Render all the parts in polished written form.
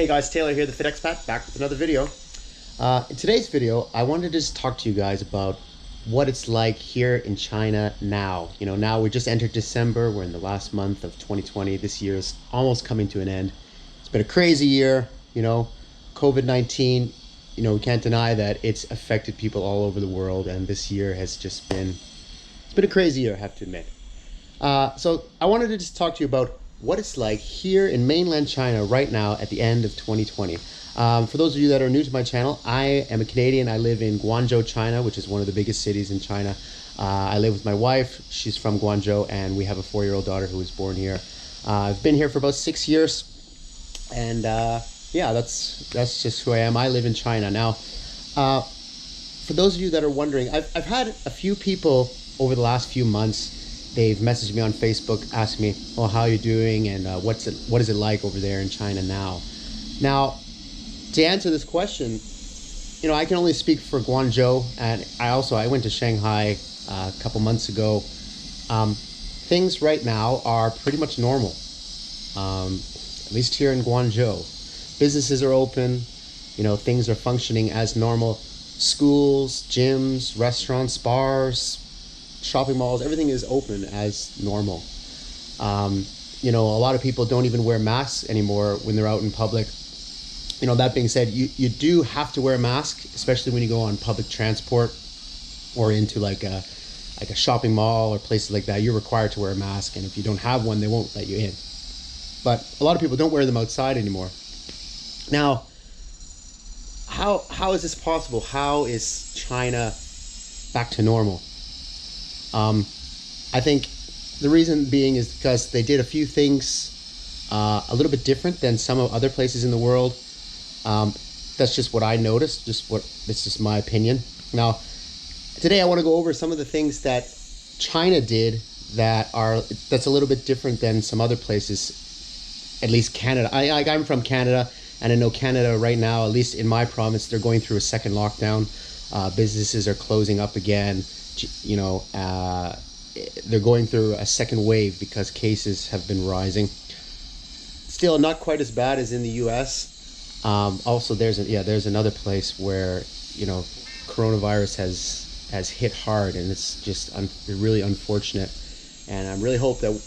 Hey guys, Taylor here, the Fit Expat, back with another video. In today's video, I wanted to just talk to you guys about what it's like here in China now. Now we just entered December, we're in the last month of 2020. This year is almost coming to an end. It's been a crazy year, COVID-19, we can't deny that it's affected people all over the world, and this year has just been, it's been a crazy year, I have to admit. So I wanted to just talk to you about what it's like here in mainland China right now at the end of 2020. For those of you that are new to my channel, I am a Canadian. I live in Guangzhou, China, which is one of the biggest cities in China. I live with my wife. She's from Guangzhou, and we have a 4-year-old daughter who was born here. I've been here for about 6 years, and yeah, that's just who I am. I live in China. Now, for those of you that are wondering, I've had a few people over the last few months. They've messaged me on Facebook, asked me, "Oh, how are you doing, and what is it like over there in China now?" Now, to answer this question, I can only speak for Guangzhou, and I went to Shanghai a couple months ago. Things right now are pretty much normal, at least here in Guangzhou. Businesses are open, things are functioning as normal. Schools, gyms, restaurants, bars, shopping malls, everything is open as normal. A lot of people don't even wear masks anymore when they're out in public. That being said, you do have to wear a mask, especially when you go on public transport or into like a shopping mall or places like that. You're required to wear a mask, and if you don't have one, they won't let you in. But a lot of people don't wear them outside anymore. Now, how is this possible? How is China back to normal? I think the reason being is because they did a few things a little bit different than some of other places in the world. That's just what I noticed, it's just my opinion. Now, today I want to go over some of the things that China did that's a little bit different than some other places, at least Canada. I'm from Canada, and I know Canada right now, at least in my province, they're going through a second lockdown. Businesses are closing up again. They're going through a second wave because cases have been rising. Still not quite as bad as in the US. Also, there's another place where coronavirus has hit hard, and it's just really unfortunate. And I really hope that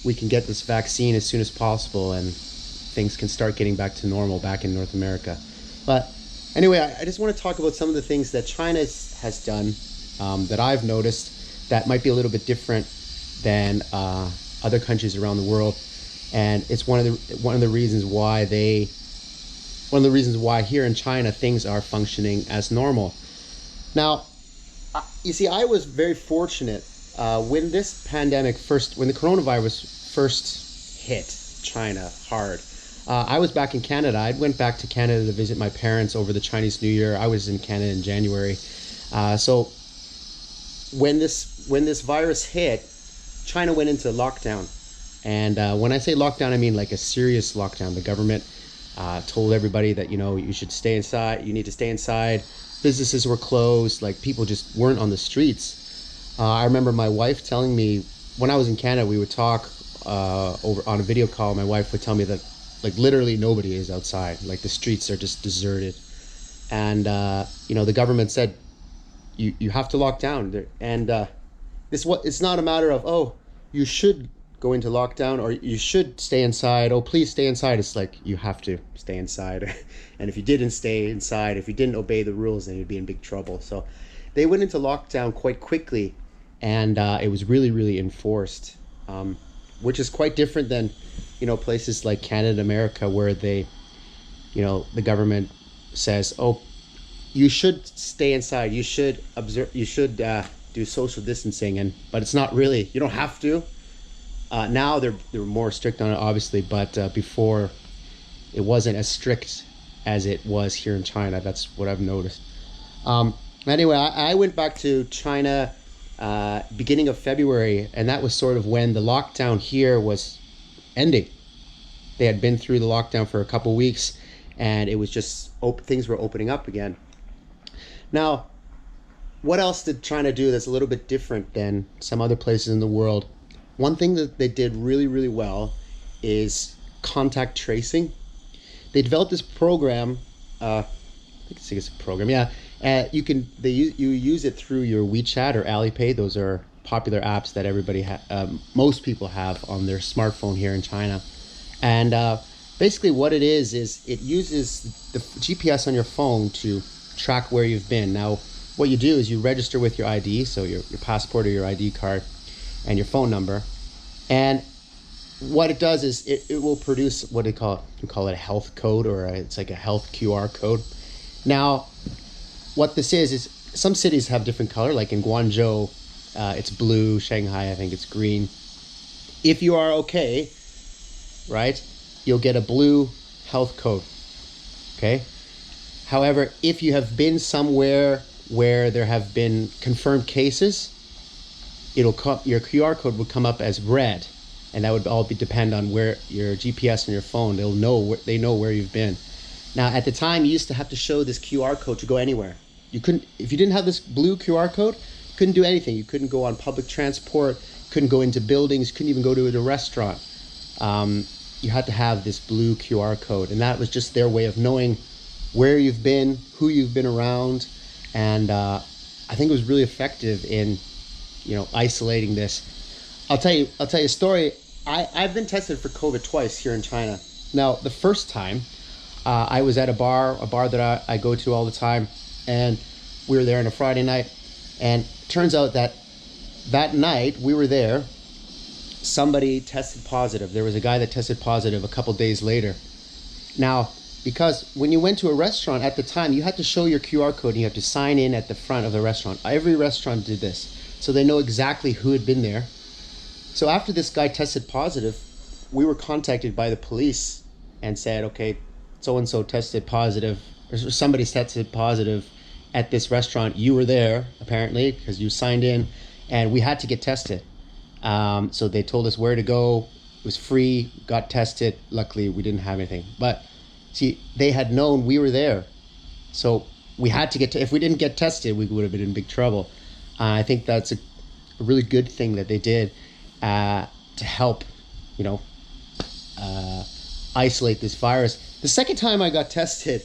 we can get this vaccine as soon as possible and things can start getting back to normal back in North America. But anyway, I just want to talk about some of the things that China has done that I've noticed that might be a little bit different than other countries around the world, and it's one of the reasons why here in China things are functioning as normal. Now, you see, I was very fortunate when this pandemic when the coronavirus first hit China hard. I was back in Canada. I went back to Canada to visit my parents over the Chinese New Year. I was in Canada in January. So when this virus hit, China went into lockdown. And when I say lockdown, I mean like a serious lockdown. The government told everybody that, you should stay inside. You need to stay inside. Businesses were closed. Like, people just weren't on the streets. I remember my wife telling me, when I was in Canada, we would talk over on a video call. My wife would tell me that, like, literally nobody is outside. Like, the streets are just deserted. And, the government said, you have to lock down. And it's not a matter of, oh, you should go into lockdown or you should stay inside. Oh, please stay inside. It's like, you have to stay inside. And if you didn't stay inside, if you didn't obey the rules, then you'd be in big trouble. So they went into lockdown quite quickly, and it was really, really enforced, which is quite different than, places like Canada, America, where the government says, oh, you should stay inside. You should observe. You should do social distancing, but it's not really. You don't have to. Now they're more strict on it, obviously, but before it wasn't as strict as it was here in China. That's what I've noticed. Anyway, I went back to China beginning of February, and that was sort of when the lockdown here was ending. They had been through the lockdown for a couple weeks, and it was just things were opening up again. Now, what else did China do that's a little bit different than some other places in the world? One thing that they did really, really well is contact tracing. they developed this program. I think it's a program. Yeah, you use it through your WeChat or Alipay. Those are popular apps that most people have on their smartphone here in China. And basically, what it is it uses the GPS on your phone to track where you've been. Now, what you do is you register with your ID, so your passport or your ID card, and your phone number. And what it does is it will produce what they call it a health code, or it's like a health QR code. Now, what this is some cities have different color. Like in Guangzhou, it's blue. Shanghai, I think it's green. If you are okay, right, you'll get a blue health code. Okay. However, if you have been somewhere where there have been confirmed cases, your QR code will come up as red, and that would all depend on where your GPS on your phone. They know where you've been. Now, at the time, you used to have to show this QR code to go anywhere. You couldn't, if you didn't have this blue QR code, you couldn't do anything. You couldn't go on public transport, couldn't go into buildings, couldn't even go to a restaurant. You had to have this blue QR code, and that was just their way of knowing where you've been, who you've been around, and I think it was really effective in, isolating this. I'll tell you a story. I've been tested for COVID twice here in China. Now, the first time, I was at a bar that I go to all the time, and we were there on a Friday night, and it turns out that night we were there, somebody tested positive. There was a guy that tested positive a couple days later. Now, because when you went to a restaurant at the time, you had to show your QR code and you have to sign in at the front of the restaurant. Every restaurant did this, so they know exactly who had been there. So after this guy tested positive, we were contacted by the police and said, okay, so-and-so tested positive, or somebody tested positive at this restaurant. You were there, apparently, because you signed in, and we had to get tested. So they told us where to go. It was free, got tested. Luckily, we didn't have anything. But see, they had known we were there. So we had to if we didn't get tested, we would have been in big trouble. I think that's a really good thing that they did to help, isolate this virus. The second time I got tested,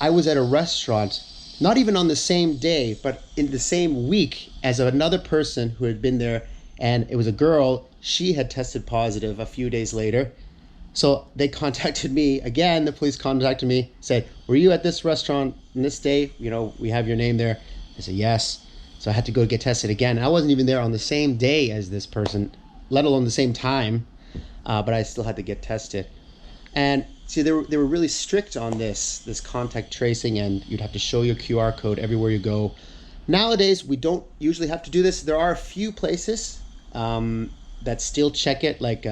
I was at a restaurant, not even on the same day, but in the same week as another person who had been there, and it was a girl. She had tested positive a few days later. So they contacted me again. The police contacted me, said, were you at this restaurant on this day? We have your name there. I said, yes. So I had to go get tested again. I wasn't even there on the same day as this person, let alone the same time, but I still had to get tested. And see, they were really strict on this contact tracing, and you'd have to show your QR code everywhere you go. Nowadays, we don't usually have to do this. There are a few places that still check it. Like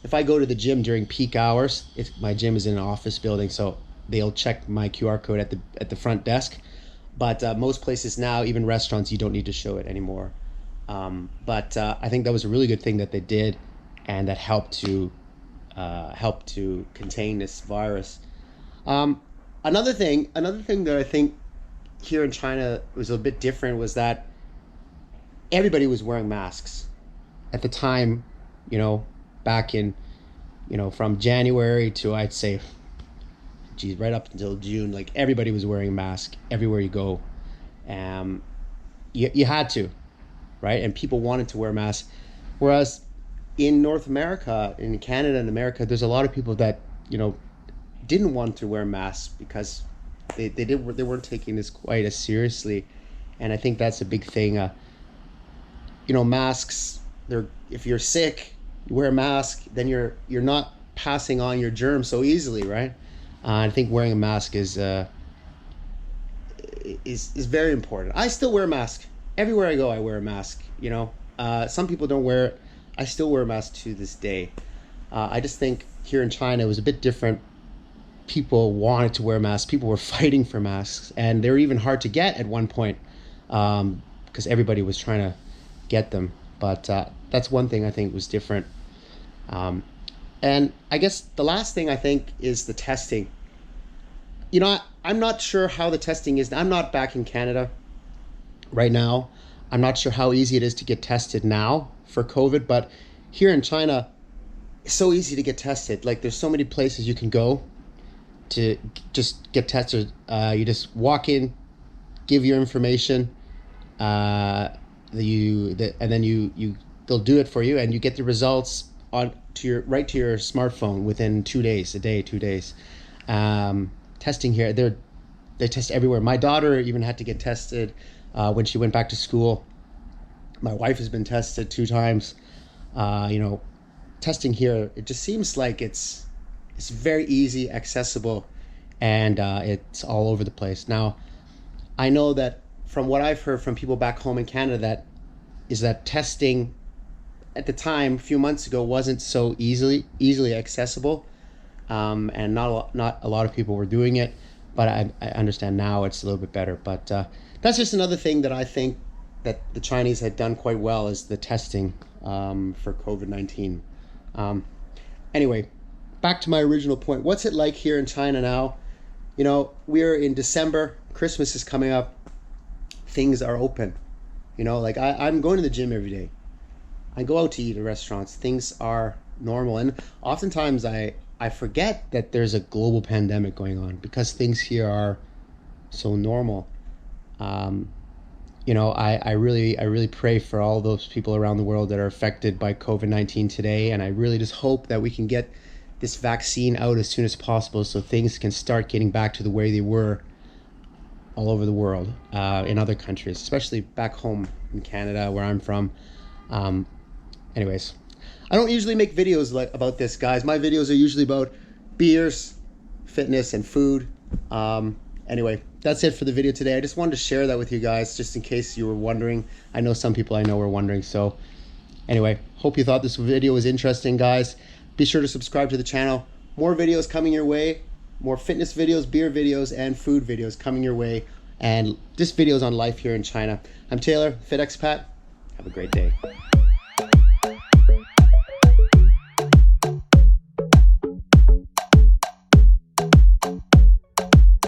if I go to the gym during peak hours, my gym is in an office building, so they'll check my QR code at the front desk. But most places now, even restaurants, you don't need to show it anymore. But I think that was a really good thing that they did, and that helped to contain this virus. Another thing that I think here in China was a bit different was that everybody was wearing masks at the time. Back in, from January to, I'd say, right up until June, like everybody was wearing a mask everywhere you go. You had to, right? And people wanted to wear masks. Whereas in North America, in Canada and America, there's a lot of people that, didn't want to wear masks because they weren't taking this quite as seriously. And I think that's a big thing. Masks, if you're sick, you wear a mask, then you're not passing on your germs so easily, right? I think wearing a mask is very important. I still wear a mask everywhere I go. I wear a mask. Some people don't wear it. I still wear a mask to this day. I just think here in China it was a bit different. People wanted to wear masks. People were fighting for masks, and they were even hard to get at one point because everybody was trying to get them. But that's one thing I think was different. And I guess the last thing I think is the testing. I'm not sure how the testing is. I'm not back in Canada right now. I'm not sure how easy it is to get tested now for COVID, but here in China, it's so easy to get tested. Like there's so many places you can go to just get tested. You just walk in, give your information, and then you they'll do it for you, and you get the results on to your right to your smartphone within 2 days, a day, 2 days. Testing here, they test everywhere. My daughter even had to get tested when she went back to school. My wife has been tested 2 times. Testing here, it just seems like it's very easy, accessible, and it's all over the place. Now, I know that from what I've heard from people back home in Canada, that testing at the time, a few months ago, wasn't so easily accessible, and not a lot of people were doing it. But I understand now it's a little bit better. But that's just another thing that I think that the Chinese had done quite well, is the testing for COVID-19. Anyway, back to my original point. What's it like here in China now? We're in December. Christmas is coming up. Things are open. Like I'm going to the gym every day. I go out to eat at restaurants. Things are normal. And oftentimes I forget that there's a global pandemic going on because things here are so normal. I really pray for all those people around the world that are affected by COVID-19 today. And I really just hope that we can get this vaccine out as soon as possible so things can start getting back to the way they were all over the world, in other countries, especially back home in Canada, where I'm from. Anyways, I don't usually make videos about this, guys. My videos are usually about beers, fitness, and food. Anyway, that's it for the video today. I just wanted to share that with you guys, just in case you were wondering. I know some people I know were wondering. So anyway, hope you thought this video was interesting, guys. Be sure to subscribe to the channel. More videos coming your way. More fitness videos, beer videos, and food videos coming your way. And just videos on life here in China. I'm Taylor, Fit Expat. Have a great day.